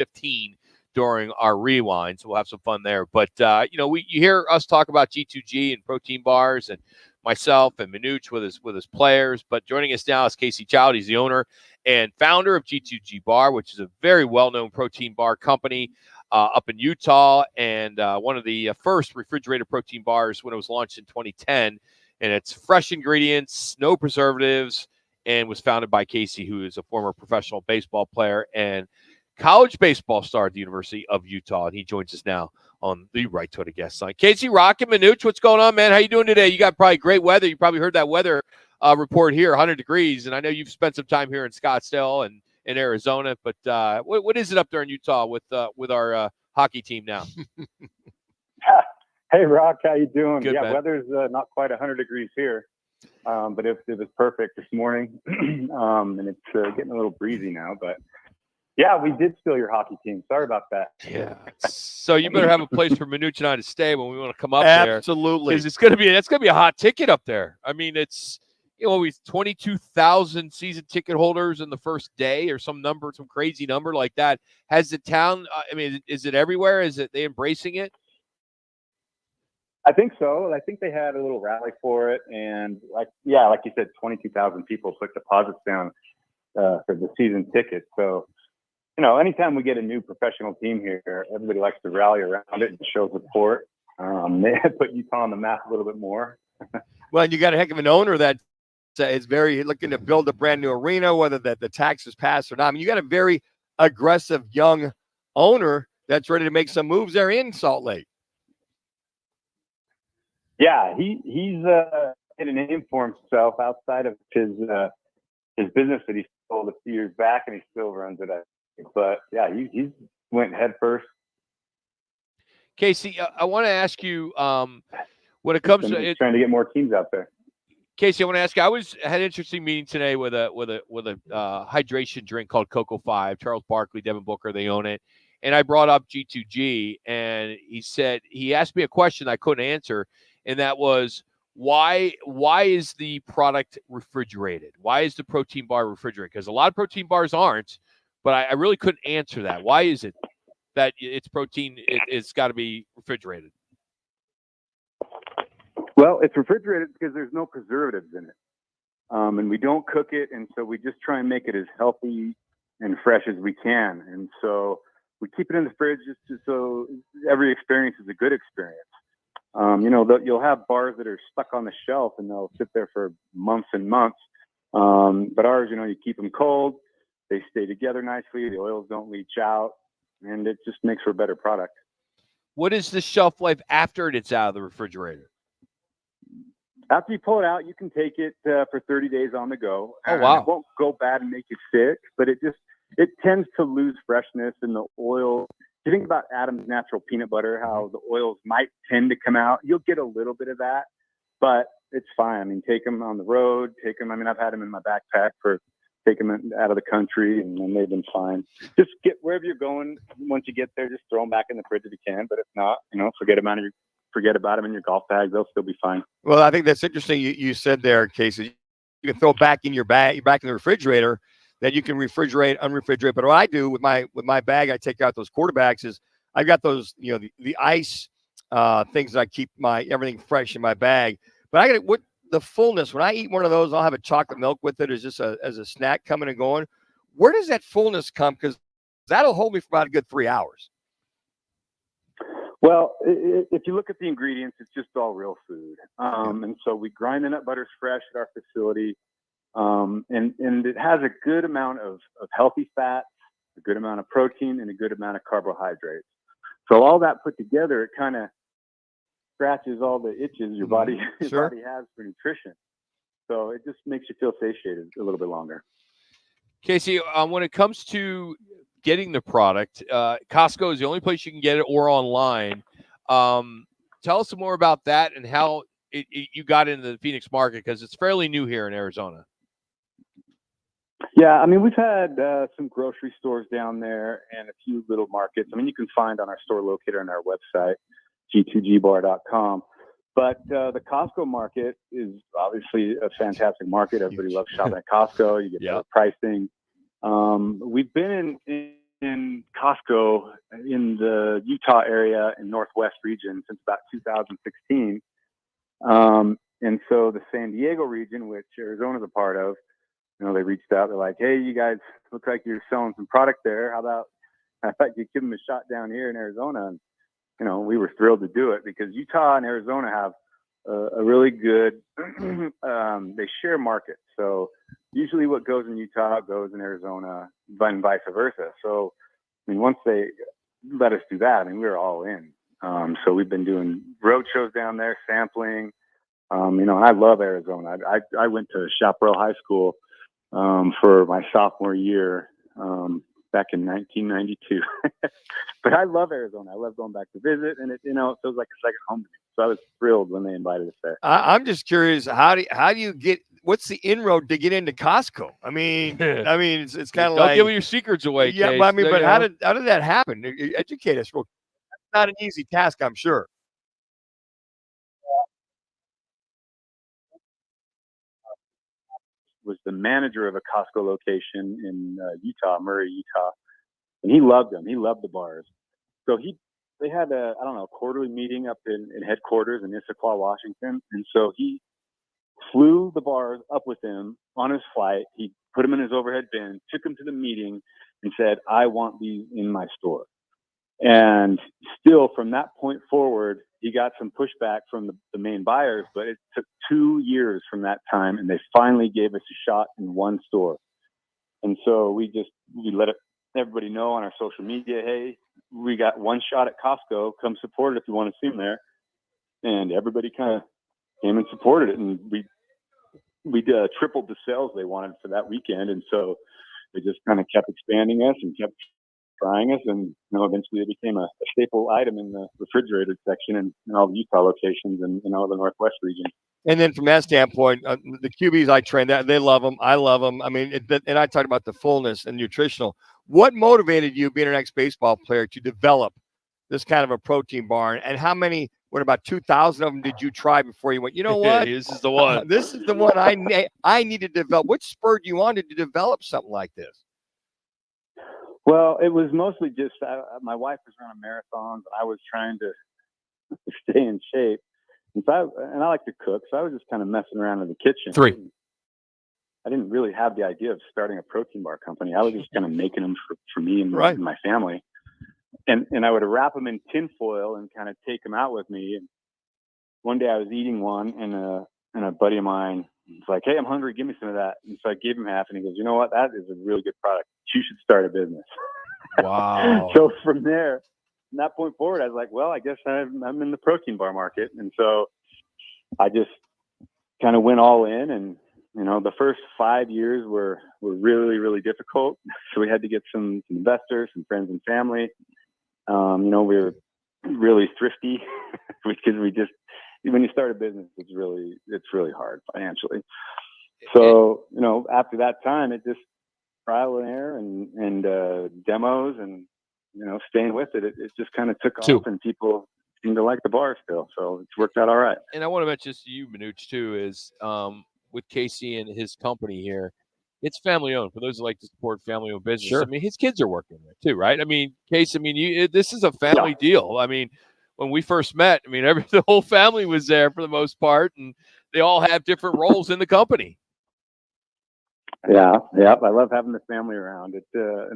15 during our rewind, so we'll have some fun there. But you hear us talk about G2G and protein bars, and myself and Manuch with his players. But joining us now is Casey Child. He's the owner and founder of G2G Bar, which is a very well-known protein bar company up in Utah, and one of the first refrigerated protein bars when it was launched in 2010. And it's fresh ingredients, no preservatives, and was founded by Casey, who is a former professional baseball player and college baseball star at the University of Utah. And he joins us now on the Right to the Guest line. Casey, Rocket, Manuch, what's going on, man? How you doing today? You got probably great weather. You probably heard that weather report here, 100 degrees. And I know you've spent some time here in Scottsdale and in Arizona. But what is it up there in Utah with our hockey team now? Hey, Rock, how you doing? Good, man. Weather's not quite 100 degrees here, but it was perfect this morning, and it's getting a little breezy now. But yeah, we did steal your hockey team. Sorry about that. Yeah. So you better have a place for Manuch and I to stay when we want to come up Absolutely. there. Absolutely. Because that's gonna be a hot ticket up there. I mean, it's we 22,000 season ticket holders in the first day, or some crazy number like that. Has the town? Is it everywhere? Is it they embracing it? I think so. I think they had a little rally for it, and like you said, 22,000 people put deposits down for the season ticket. So, anytime we get a new professional team here, everybody likes to rally around it and show support. They put Utah on the map a little bit more. Well, and you got a heck of an owner that is very looking to build a brand new arena, whether the taxes pass or not. I mean, you got a very aggressive young owner that's ready to make some moves there in Salt Lake. Yeah, he's made a name for himself outside of his business that he sold a few years back, and he still runs it. But yeah, he's went head first. Casey, I want to ask you when it comes to trying to get more teams out there. Casey, I want to ask you. I had an interesting meeting today with a hydration drink called Cocoa 5. Charles Barkley, Devin Booker, they own it. And I brought up G2G, and he asked me a question I couldn't answer. And that was, why is the product refrigerated? Why is the protein bar refrigerated? Because a lot of protein bars aren't, but I really couldn't answer that. Why is it that it's protein? It's got to be refrigerated. Well, it's refrigerated because there's no preservatives in it. And we don't cook it, and so we just try and make it as healthy and fresh as we can. And so we keep it in the fridge just so every experience is a good experience. You'll have bars that are stuck on the shelf and they'll sit there for months and months. But ours, you keep them cold, they stay together nicely, the oils don't leach out, and it just makes for a better product. What is the shelf life after it's out of the refrigerator? After you pull it out, you can take it for 30 days on the go. Oh, wow. It won't go bad and make you sick, but it tends to lose freshness in the oil. If you think about Adam's natural peanut butter, how the oils might tend to come out, you'll get a little bit of that, but it's fine. I mean, take them on the road, I've had them in my backpack take them out of the country, and they've been fine. Just get wherever you're going. Once you get there, just throw them back in the fridge if you can, but if not, forget about them in your golf bag. They'll still be fine. Well, I think that's interesting. You said there, Casey, you can throw it back in your bag, back in the refrigerator, that you can refrigerate, unrefrigerate. But what I do with my bag, I take out those quarterbacks is I've got those, the ice things that I keep everything fresh in my bag. But I got what the fullness, when I eat one of those, I'll have a chocolate milk with it as just as a snack coming and going. Where does that fullness come? Because that'll hold me for about a good 3 hours. Well, if you look at the ingredients, it's just all real food. And so we grind the nut butters fresh at our facility. And it has a good amount of healthy fats, a good amount of protein, and a good amount of carbohydrates. So all that put together, it kind of scratches all the itches your body has for nutrition. So it just makes you feel satiated a little bit longer. Casey, when it comes to getting the product, Costco is the only place you can get it, or online. Tell us some more about that and how you got into the Phoenix market, because it's fairly new here in Arizona. Yeah, we've had some grocery stores down there and a few little markets. You can find on our store locator on our website, G2Gbar.com. But the Costco market is obviously a fantastic market. Everybody loves shopping at Costco. You get better pricing. We've been in in Costco in the Utah area and Northwest region since about 2016. And so the San Diego region, which Arizona's a part of, you know, they reached out. They're like, "Hey, you guys look like you're selling some product there. How about you give them a shot down here in Arizona?" And you know, we were thrilled to do it because Utah and Arizona have a really good. They share markets, so usually what goes in Utah goes in Arizona, and vice versa. So, I mean, once they let us do that, I mean, we were all in. So we've been doing road shows down there, sampling. You know, and I love Arizona. I went to Chaparral High School for my sophomore year back in 1992. But I love Arizona. I love going back to visit, and it, you know, it feels like a second home to me. So I was thrilled when they invited us there. I'm just curious, how do you get? What's the inroad to get into Costco? I mean, it's kind of Don't like, give your secrets away. yeah. Case. But I mean, but You how know? did that happen? Educate us. Well, that's not an easy task, I'm sure. Was the manager of a Costco location in Utah, Murray, Utah, and he loved them. He loved the bars. So they had a, I don't know, quarterly meeting up in headquarters in Issaquah, Washington, and so he flew the bars up with him on his flight. He put them in his overhead bin, took them to the meeting, and said, "I want these in my store." And still, from that point forward, he got some pushback from the main buyers, but it took 2 years from that time, and they finally gave us a shot in one store. And so we let everybody know on our social media, "Hey, we got one shot at Costco. Come support it if you want to see them there." And everybody kind of came and supported it, and we tripled the sales they wanted for that weekend. And so they just kind of kept expanding us and kept trying us, and you know, eventually it became a staple item in the refrigerated section in all the Utah locations and in all the Northwest region. And then from that standpoint, the QBs I train, that they love them. I love them. I mean, and I talked about the fullness and nutritional. What motivated you, being an ex-baseball player, to develop this kind of a protein bar? And how many? What, about 2,000 of them did you try before you went, you know what? This is the one. This is the one I need to develop. What spurred you on to develop something like this? Well, it was mostly just my wife was running marathons, and I was trying to stay in shape. And I like to cook, so I was just kind of messing around in the kitchen. 3. I didn't really have the idea of starting a protein bar company. I was just kind of making them for me and Right. my family. And I would wrap them in tinfoil and kind of take them out with me. And one day I was eating one, and a buddy of mine was like, "Hey, I'm hungry. Give me some of that." And so I gave him half, and he goes, "You know what? That is a really good product. You should start a business." Wow. So from there, from that point forward, I was like, "Well, I guess I'm in the protein bar market." And so I just kind of went all in, and you know, the first 5 years were really, really difficult. So we had to get some investors, some friends and family. You know, we were really thrifty because when you start a business, it's really hard financially. So, you know, after that time, it just trial and error and demos and, you know, staying with it. It just kind of took off, and people seem to like the bar still. So it's worked out all right. And I want to mention this to you, Manuch, too, is with Casey and his company here, it's family owned. For those who like to support family owned business, Sure. I mean, his kids are working there too, right? I mean, Casey, I mean, this is a family deal. I mean, when we first met, I mean, the whole family was there for the most part, and they all have different roles in the company. Yeah. I love having the family around. It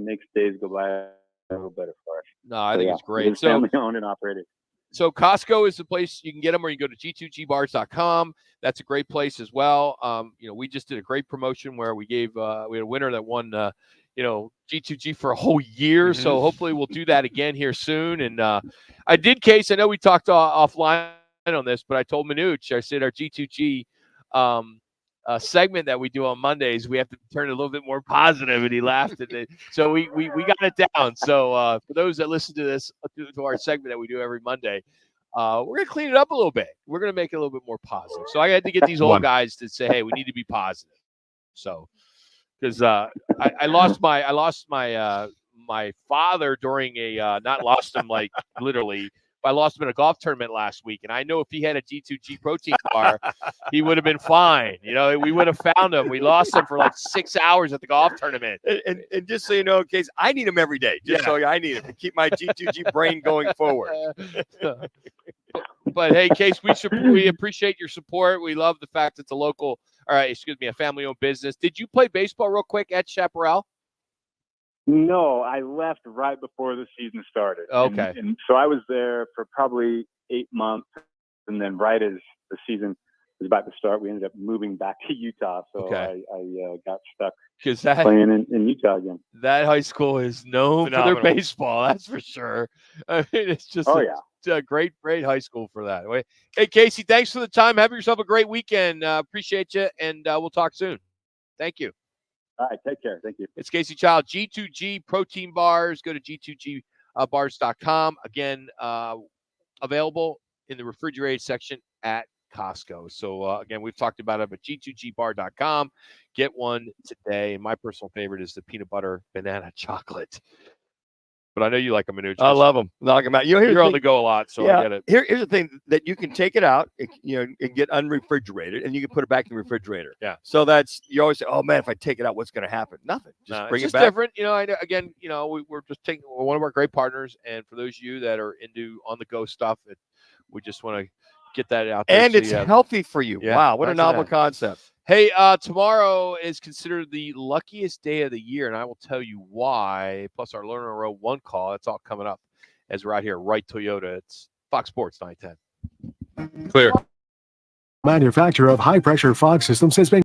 makes days go by a little better for us. No, I think it's great. It's family owned and operated. So Costco is the place you can get them, or you can go to G2Gbars.com. That's a great place as well. You know, we just did a great promotion where we had a winner that won, you know, G2G for a whole year. Mm-hmm. So hopefully we'll do that again here soon. And I did, Case, I know we talked offline on this, but I told Manuch, I said our G2G segment that we do on Mondays, we have to turn it a little bit more positive, and he laughed at it. So we got it down. So for those that listen to this, to our segment that we do every Monday, we're going to clean it up a little bit. We're going to make it a little bit more positive. So I had to get these old guys to say, "Hey, we need to be positive." So because I lost my father during a not lost him like literally, I lost him in a golf tournament last week. And I know if he had a G2G protein bar, he would have been fine. You know, we would have found him. We lost him for like 6 hours at the golf tournament. And just so you know, Case, I need him every day. Just so I need him to keep my G2G brain going forward. But hey, Case, we appreciate your support. We love the fact it's a family-owned business. Did you play baseball real quick at Chaparral? No, I left right before the season started. Okay. And so I was there for probably 8 months. And then right as the season was about to start, we ended up moving back to Utah. So I got stuck playing in Utah again. That high school is known for their baseball. That's for sure. I mean, it's just a great high school for that. Hey, Casey, thanks for the time. Have yourself a great weekend. Appreciate you. And we'll talk soon. Thank you. All right, take care. Thank you. It's Casey Child, G2G protein bars. Go to G2G bars.com. Again, available in the refrigerated section at Costco. So, again, we've talked about it, but G2GBar.com. Get one today. My personal favorite is the peanut butter banana chocolate. But I know you like them, Manuch. I love them. Knock them out. You're on the go a lot, so I get it. Here's the thing that you can take it out, and get unrefrigerated, and you can put it back in the refrigerator. Yeah. So you always say, oh man, if I take it out, what's going to happen? Nothing. Just bring it back. It's different. You know, we're just taking one of our great partners, and for those of you that are into on the go stuff, we just want to get that out there. And it's healthy for you. Yeah, wow, what a novel concept. Hey, tomorrow is considered the luckiest day of the year, and I will tell you why. Plus our Learner Row 1 call. It's all coming up as we're out here, Wright Toyota. It's Fox Sports 910. Clear. Manufacturer of high-pressure fog systems has been